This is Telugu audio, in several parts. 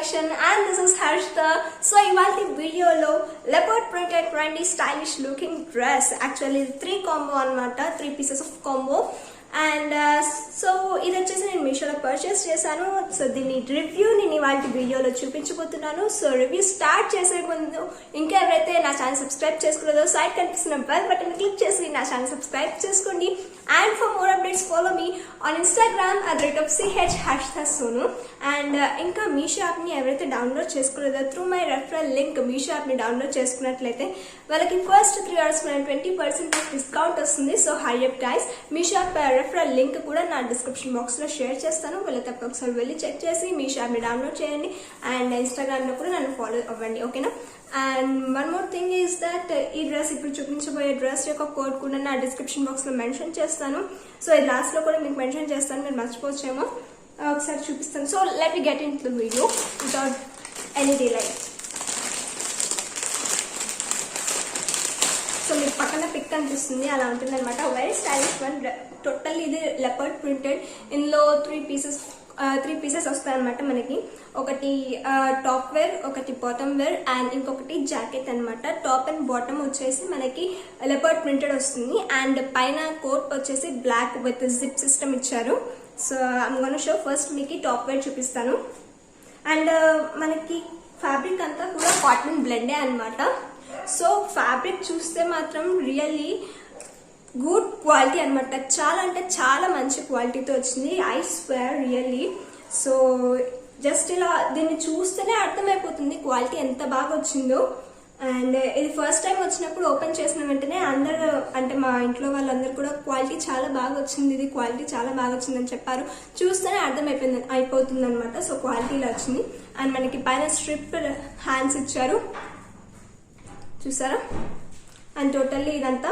collection and this is Harshita. So ivalti video lo leopard printed trendy stylish looking dress, actually 3 combo anamata, 3 pieces of combo. And so ఇది వచ్చేసి నేను మీషోలో పర్చేస్ చేశాను. సో దీని రివ్యూ నేను ఇవాళ వీడియోలో చూపించబోతున్నాను. సో రివ్యూ స్టార్ట్ చేసే ముందు ఇంకా ఎవరైతే నా ఛానల్ సబ్స్క్రైబ్ చేసుకోలేదో సైడ్ కనిపిస్తున్న బెల్ బటన్ క్లిక్ చేసి నా ఛానల్ సబ్స్క్రైబ్ చేసుకోండి. And for more updates follow me on Instagram @CH_Harshita_Sonu. And ఇంకా మీషో యాప్ని ఎవరైతే డౌన్లోడ్ చేసుకోలేదో through my referral link Meesho యాప్ని డౌన్లోడ్ చేసుకున్నట్లయితే వాళ్ళకి ఫస్ట్ 3 hours 20% డిస్కౌంట్ వస్తుంది. So hi up guys, Meesho app referral link కూడా నా డిస్క్రిప్షన్ బాక్స్ లో షేర్ చేస్తాను. వెళ్ళి తప్ప ఒకసారి వెళ్ళి చెక్ చేసి మీ షాప్ ని డౌన్లోడ్ చేయండి. అండ్ ఇన్స్టాగ్రామ్ లో కూడా నన్ను ఫాలో అవ్వండి, ఓకేనా? And one more thing is that ఈ డ్రెస్ ఇప్పుడు చూపించబోయే డ్రెస్ యొక్క కోడ్ కూడా నా డిస్క్రిప్షన్ బాక్స్ లో మెన్షన్ చేస్తాను. సో ఈ లాస్ట్ లో కూడా మీకు మెన్షన్ చేస్తాను, మీరు మర్చిపోవచ్చేమో. ఒకసారి చూపిస్తాను. So let me get in to the video without any delay. So మీకు పక్కన పిక్ కనిపిస్తుంది, అలా ఉంటుంది అనమాట. వెరీ స్టైలిష్ వన్, టోటల్ ఇది లెపర్డ్ ప్రింటెడ్. ఇందులో 3 పీసెస్ వస్తాయి అనమాట మనకి. ఒకటి టాప్ వేర్, ఒకటి బాటమ్ వేర్ అండ్ ఇంకొకటి జాకెట్ అనమాట. టాప్ అండ్ బాటమ్ వచ్చేసి మనకి లెపర్డ్ ప్రింటెడ్ వస్తుంది. అండ్ పైన కోట్ వచ్చేసి బ్లాక్ విత్ జిప్ సిస్టమ్ ఇచ్చారు. So I'm gonna show first మీకు టాప్ వేర్ చూపిస్తాను. అండ్ మనకి ఫ్యాబ్రిక్ అంతా కూడా కాటన్ బ్లెండే అనమాట. సో ఫ్యాబ్రిక్ చూస్తే మాత్రం రియల్లీ గుడ్ క్వాలిటీ అనమాట. చాలా అంటే చాలా మంచి క్వాలిటీతో వచ్చింది, I swear really. So just ఇలా దీన్ని చూస్తేనే అర్థమైపోతుంది క్వాలిటీ ఎంత బాగా వచ్చిందో. అండ్ ఇది ఫస్ట్ టైం వచ్చినప్పుడు ఓపెన్ చేసిన వెంటనే అందరు అంటే మా ఇంట్లో వాళ్ళందరూ కూడా క్వాలిటీ చాలా బాగా వచ్చింది, ఇది క్వాలిటీ చాలా బాగా వచ్చిందని చెప్పారు. చూస్తేనే అయిపోతుంది అనమాట. సో క్వాలిటీ ఇలా వచ్చింది. అండ్ మనకి పైన స్ట్రిప్ హ్యాండ్స్ ఇచ్చారు, చూసారా? అండ్ టోటల్లీ ఇదంతా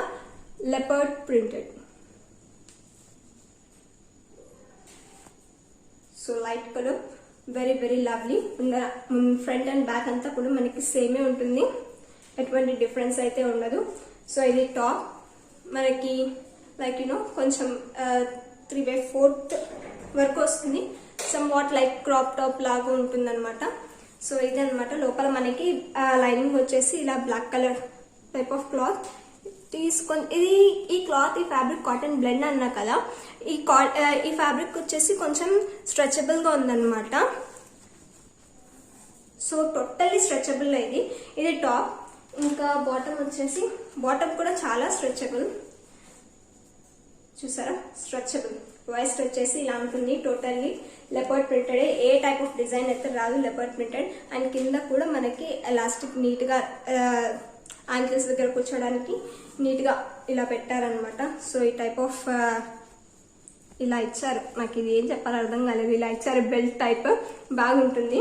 leopard printed. So light colour, very very lovely. Front and back అంతా కూడా మనకి సేమే ఉంటుంది, ఎటువంటి డిఫరెన్స్ అయితే ఉండదు. సో ఇది టాప్ మనకి లైక్ కొంచెం 3/4 వరకు వస్తుంది. Some what like crop top లాగా ఉంటుంది అనమాట. సో ఇది అనమాట. లోపల మనకి లైనింగ్ వచ్చేసి ఇలా black colour type of cloth తీసుకొని, ఈ క్లాత్ ఈ ఫ్యాబ్రిక్ కాటన్ బ్లెండ్ అన్నా కదా, ఈ ఫ్యాబ్రిక్ వచ్చేసి కొంచెం స్ట్రెచబుల్ గా ఉందన్నమాట. సో టోటల్లీ స్ట్రెచబుల్ ఇది టాప్. ఇంకా బాటమ్ వచ్చేసి బాటమ్ కూడా చాలా స్ట్రెచబుల్, చూసారా? స్ట్రెచబుల్ వాయిస్ వచ్చేసి ఇలా ఉంటుంది. Totally leopard printed, A type of design అయితే రాదు, లెపర్డ్ ప్రింటెడ్. అండ్ కింద కూడా మనకి ఎలాస్టిక్ నీట్ గా యాంకిల్స్ దగ్గర కూర్చోడానికి నీట్ గా ఇలా పెట్టారనమాట. సో ఈ టైప్ ఆఫ్ ఇలా ఇచ్చారు. నాకు ఇది ఏం చెప్పాలో అర్థం కాలేదు, ఇలా ఇచ్చారు. బెల్ట్ టైప్ బాగుంటుంది.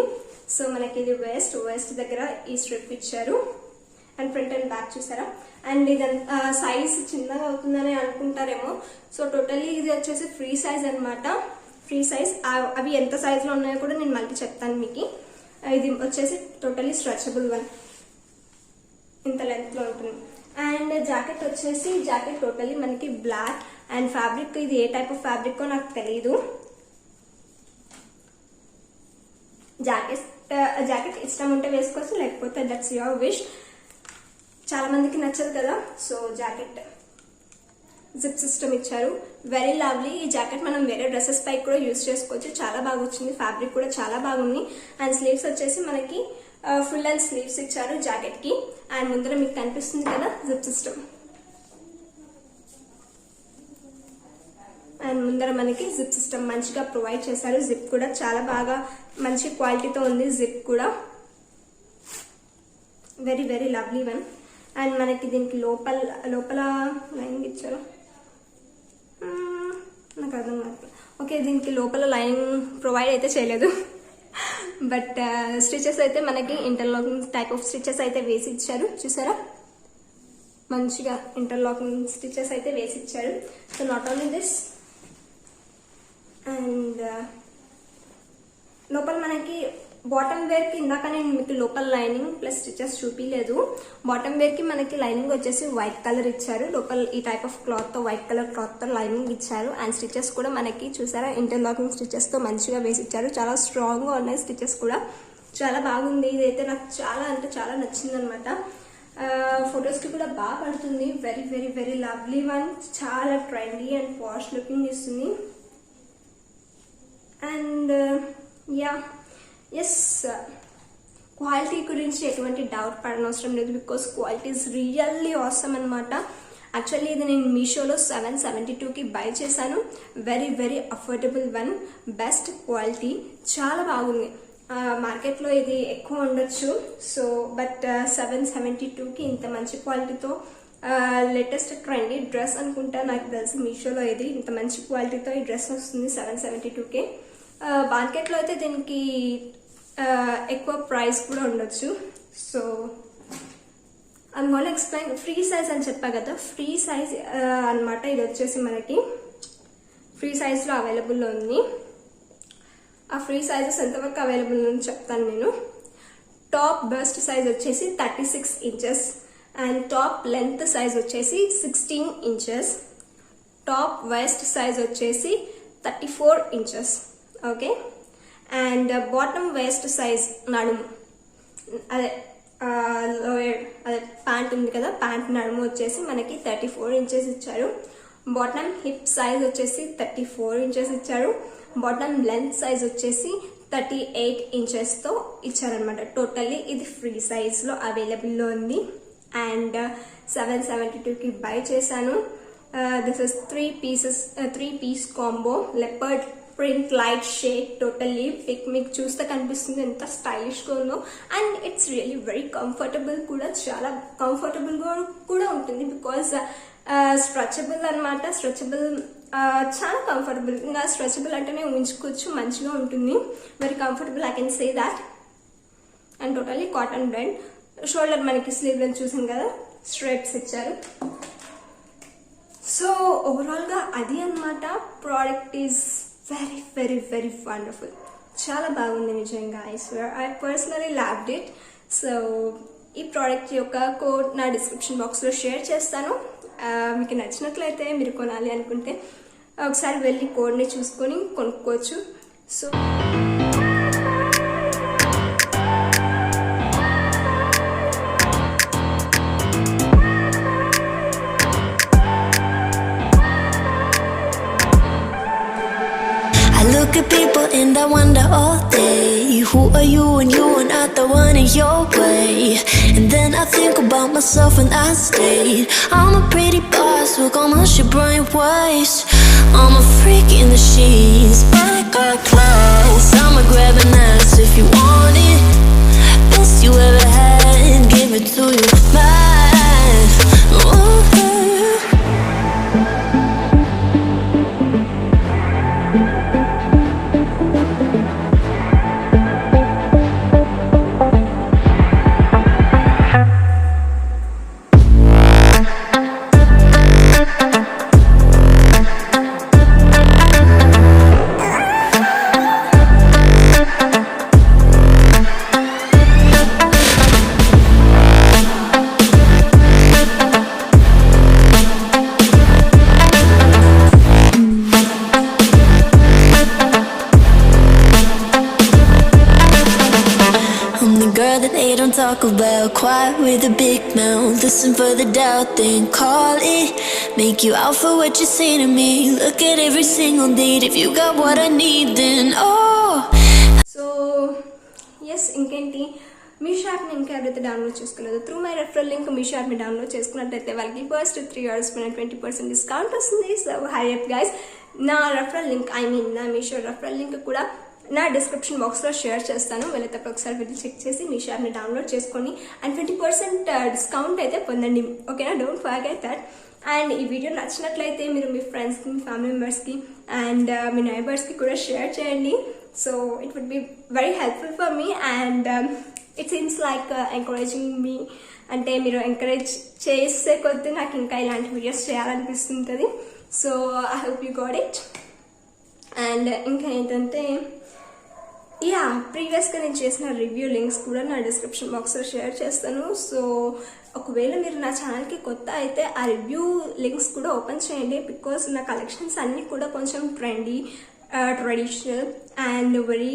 సో మనకి ఇది వేస్ట్ దగ్గర ఈ స్ట్రిప్ ఇచ్చారు. అండ్ ఫ్రంట్ అండ్ బ్యాక్ చూసారా? అండ్ ఇది సైజ్ చిన్నగా అవుతుందని అనుకుంటారేమో. సో టోటల్లీ ఇది వచ్చేసి ఫ్రీ సైజ్ అనమాట. Free size. అవి ఎంత సైజ్ లో ఉన్నాయో కూడా నేను మళ్ళీ చెప్తాను మీకు. ఇది వచ్చేసి టోటల్లీ స్ట్రెచబుల్ వన్, ఇంత లెంత్ లో ఉంటుంది. అండ్ జాకెట్ వచ్చేసి జాకెట్ టోటల్లీ మనకి బ్లాక్. అండ్ ఫ్యాబ్రిక్ ఇది ఏ టైప్ ఆఫ్ ఫ్యాబ్రిక్ నాకు తెలియదు. జాకెట్ ఇష్టం ఉంటే వేసుకోవచ్చు, లేకపోతే దట్స్ యువర్ విష్. చాలా మందికి నచ్చదు కదా. సో జాకెట్ జిప్ సిస్టమ్ ఇచ్చారు, వెరీ లవ్లీ. ఈ జాకెట్ మనం వేరే డ్రెస్సెస్ పై కూడా యూజ్ చేసుకోవచ్చు, చాలా బాగా వచ్చింది. ఫ్యాబ్రిక్ కూడా చాలా బాగుంది. అండ్ స్లీవ్స్ వచ్చేసి మనకి ఫుల్ అండ్ స్లీవ్స్ ఇచ్చారు జాకెట్ కి. అండ్ ముందర మీకు కనిపిస్తుంది కదా జిప్ సిస్టమ్. అండ్ ముందర మనకి జిప్ సిస్టమ్ మంచిగా ప్రొవైడ్ చేశారు. జిప్ కూడా చాలా బాగా మంచి క్వాలిటీతో ఉంది. జిప్ కూడా very very lovely one. And మనకి దీనికి లోపల లైనింగ్ ఇచ్చారు, నాకు అర్థం కాదు. ఓకే, దీనికి లోపల లైనింగ్ ప్రొవైడ్ అయితే చేయలేదు, బట్ స్టిచెస్ అయితే మనకి ఇంటర్లాకింగ్ టైప్ ఆఫ్ స్టిచెస్ అయితే వేసి ఇచ్చారు, చూసారా? మంచిగా ఇంటర్లాకింగ్ స్టిచెస్ అయితే వేసి ఇచ్చారు. So not only this, and లోపల మనకి బాటమ్ వేర్ కి ఇందాక నేను మీకు లోపల లైనింగ్ ప్లస్ స్టిచెస్ చూపించలేదు. బాటమ్ వేర్ కి మనకి లైనింగ్ వచ్చేసి వైట్ కలర్ ఇచ్చారు. లోపల ఈ టైప్ ఆఫ్ క్లాత్ తో, వైట్ కలర్ క్లాత్ తో లైనింగ్ ఇచ్చారు. అండ్ స్టిచెస్ కూడా మనకి చూసారా ఇంటర్లాకింగ్ స్టిచెస్ తో మంచిగా వేసి ఇచ్చారు. చాలా స్ట్రాంగ్ గా ఉన్నాయి స్టిచెస్ కూడా, చాలా బాగుంది. ఇదైతే నాకు చాలా అంటే చాలా నచ్చింది అనమాట. ఫొటోస్కి కూడా బాగా పడుతుంది. Very very very lovely one. చాలా ట్రెండీ అండ్ పాష్ లుకింగ్ ఇస్తుంది. అండ్ యా ఎస్, క్వాలిటీ గురించి ఎటువంటి డౌట్ పడనవసరం లేదు, because quality is really awesome అనమాట. యాక్చువల్లీ ఇది నేను మీషోలో 772కి బై చేశాను. Very very affordable one, best quality, చాలా బాగుంది. మార్కెట్లో ఇది ఎక్కువ ఉండొచ్చు, సో బట్ 772కి ఇంత మంచి క్వాలిటీతో లేటెస్ట్ ట్రెండీ డ్రెస్ అనుకుంటా నాకు తెలిసి. మీషోలో ఇది ఇంత మంచి క్వాలిటీతో ఈ డ్రెస్ వస్తుంది 772కి. మార్కెట్లో అయితే దీనికి ఎక్కువ ప్రైస్ కూడా ఉండొచ్చు. So I'm gonna explain. Free size అని చెప్పా కదా, ఫ్రీ సైజ్ అనమాట. ఇది వచ్చేసి మనకి ఫ్రీ సైజ్లో అవైలబుల్లో ఉంది. ఆ ఫ్రీ సైజెస్ ఎంతవరకు అవైలబుల్ ఉందని చెప్తాను నేను. టాప్ బస్ట్ సైజ్ వచ్చేసి 36 inches and top length size వచ్చేసి 16 ఇంచెస్. టాప్ వెస్ట్ సైజ్ వచ్చేసి 34 inches. Okay, and bottom waste size నడుము, అదే లోయర్ అదే ప్యాంట్ ఉంది కదా, ప్యాంట్ నడుము వచ్చేసి మనకి 34 ఇంచెస్ ఇచ్చారు. బాటమ్ హిప్ సైజ్ వచ్చేసి 34 ఇంచెస్ ఇచ్చారు. బాటమ్ లెంత్ సైజ్ వచ్చేసి 38 ఇంచెస్తో ఇచ్చారనమాట. టోటల్లీ ఇది ఫ్రీ సైజ్లో అవైలబుల్లో ఉంది. అండ్ 772కి బై చేశాను. This is 3 piece combo, leopard print light shade, totally pick మీకు చూస్తే కనిపిస్తుంది ఎంత స్టైలిష్గా ఉందో. And it's really very comfortable కూడా, చాలా కంఫర్టబుల్గా కూడా ఉంటుంది. బికాజ్ స్ట్రెచబుల్ అనమాట. స్ట్రెచబుల్, చాలా కంఫర్టబుల్. ఇంకా స్ట్రెచబుల్ అంటేనే ఊహించుకోవచ్చు, మంచిగా ఉంటుంది. Very comfortable, I can say that. And totally cotton brand. Shoulder మనకి స్లీవ్ లెంత్ చూసాం కదా, స్ట్రైప్స్ ఇచ్చారు. సో ఓవరాల్గా అది అనమాట. Product is very very very wonderful, చాలా బాగుంది నిజంగా. I swear I personally loved it. So ఈ ప్రోడక్ట్ యొక్క కోడ్ నా డిస్క్రిప్షన్ బాక్స్లో షేర్ చేస్తాను. మీకు నచ్చినట్లయితే, మీరు కొనాలి అనుకుంటే ఒకసారి వెళ్ళి కోడ్ని చూసుకొని కొనుక్కోవచ్చు. So Look at people and I wonder all day, who are you and you are not the one in your way. And then I think about myself and I stayed. I'm a pretty boss, look on my shit bright ways. I'm a freak in the sheets, but I got class. I'ma grab an ass if you want it. Best you ever had, give it to you bad. Ooh. Talk about quiet with a big mouth. Listen for the doubt, then call it. Make you out for what you say to me. Look at every single date. If you got what I need, then oh. So yes, ఇంకేంటి, మీషో యాప్ని ఇంకా ఎవరైతే డౌన్లోడ్ చేసుకోలేదు, through my referral link Meesho యాప్ని డౌన్లోడ్ చేసుకున్నట్లయితే వాళ్ళకి ఫస్ట్ 3 hours పైన 20% డిస్కౌంట్ వస్తుంది. So hurry up guys. నా రెఫరల్ లింక్, నా మీషో రెఫరల్ లింక్ కూడా నా డిస్క్రిప్షన్ బాక్స్లో షేర్ చేస్తాను. వెళ్ళేటప్పుడు ఒకసారి వెళ్ళి చెక్ చేసి మీ షాప్ని డౌన్లోడ్ చేసుకొని అండ్ 20% డిస్కౌంట్ అయితే పొందండి. ఓకేనా, డోంట్ ఫర్గెట్ దట్. అండ్ ఈ వీడియో నచ్చినట్లయితే మీరు మీ ఫ్రెండ్స్కి, మీ ఫ్యామిలీ మెంబర్స్కి అండ్ మీ నైబర్స్కి కూడా షేర్ చేయండి. So it would be very helpful for me and it seems like encouraging me. అంటే మీరు ఎంకరేజ్ చేసే కొద్దీ నాకు ఇంకా ఇలాంటి వీడియోస్ చేయాలనిపిస్తుంటుంది. So I hope you got it. And ఇంకా ఏంటంటే, యా, ప్రీవియస్గా నేను చేసిన రివ్యూ లింక్స్ కూడా నా డిస్క్రిప్షన్ బాక్స్లో షేర్ చేస్తాను. సో ఒకవేళ మీరు నా ఛానల్కి కొత్త అయితే ఆ రివ్యూ లింక్స్ కూడా ఓపెన్ చేయండి. బికాస్ నా కలెక్షన్స్ అన్నీ కూడా కొంచెం trendy traditional and very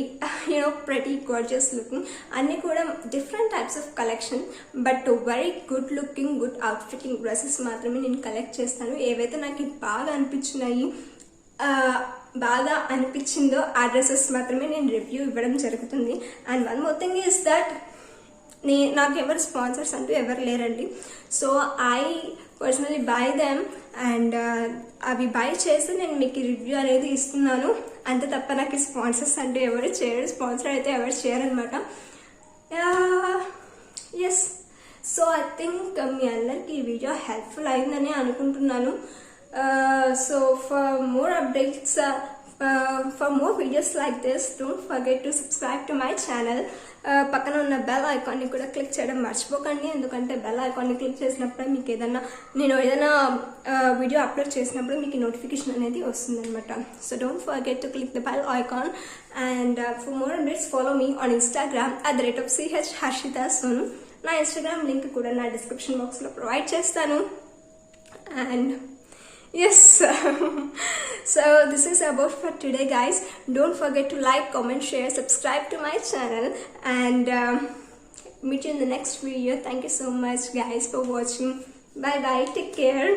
pretty gorgeous looking అన్నీ కూడా different types of collection but very good looking good outfitting dresses మాత్రమే నేను కలెక్ట్ చేస్తాను. ఏవైతే నాకు బాగా అనిపించినాయి బాగా అనిపించిందో ఆ డ్రెస్సెస్ మాత్రమే నేను రివ్యూ ఇవ్వడం జరుగుతుంది. And one more thing is that నాకు ఎవరు స్పాన్సర్స్ అంటూ ఎవరు లేరండి. So I personally by them and అవి బై చేసి నేను మీకు రివ్యూ అనేది ఇస్తున్నాను. అంతే తప్ప నాకు స్పాన్సర్స్ అంటూ ఎవరు చేయరు, స్పాన్సర్ అయితే ఎవరు చేయరనమాట. ఎస్, సో ఐ థింక్ మీ అందరికి ఈ వీడియో హెల్ప్ఫుల్ అయిందని అనుకుంటున్నాను. So for more updates for more videos like this, don't forget to subscribe to my channel. పక్కన ఉన్న బెల్ ఐకాన్ని కూడా క్లిక్ చేయడం మర్చిపోకండి, ఎందుకంటే బెల్ ఐకాన్ని క్లిక్ చేసినప్పుడు మీకు నేను ఏదైనా వీడియో అప్లోడ్ చేసినప్పుడు మీకు నోటిఫికేషన్ అనేది వస్తుంది అనమాట. So don't forget to click the bell icon and for more updates follow me on Instagram @CHHarshitaSonu. నా ఇన్స్టాగ్రామ్ లింక్ కూడా నా డిస్క్రిప్షన్ బాక్స్లో ప్రొవైడ్ చేస్తాను. And yes, so this is about for today guys. Don't forget to like, comment, share, subscribe to my channel and meet you in the next video. Thank you so much guys for watching. Bye bye, take care.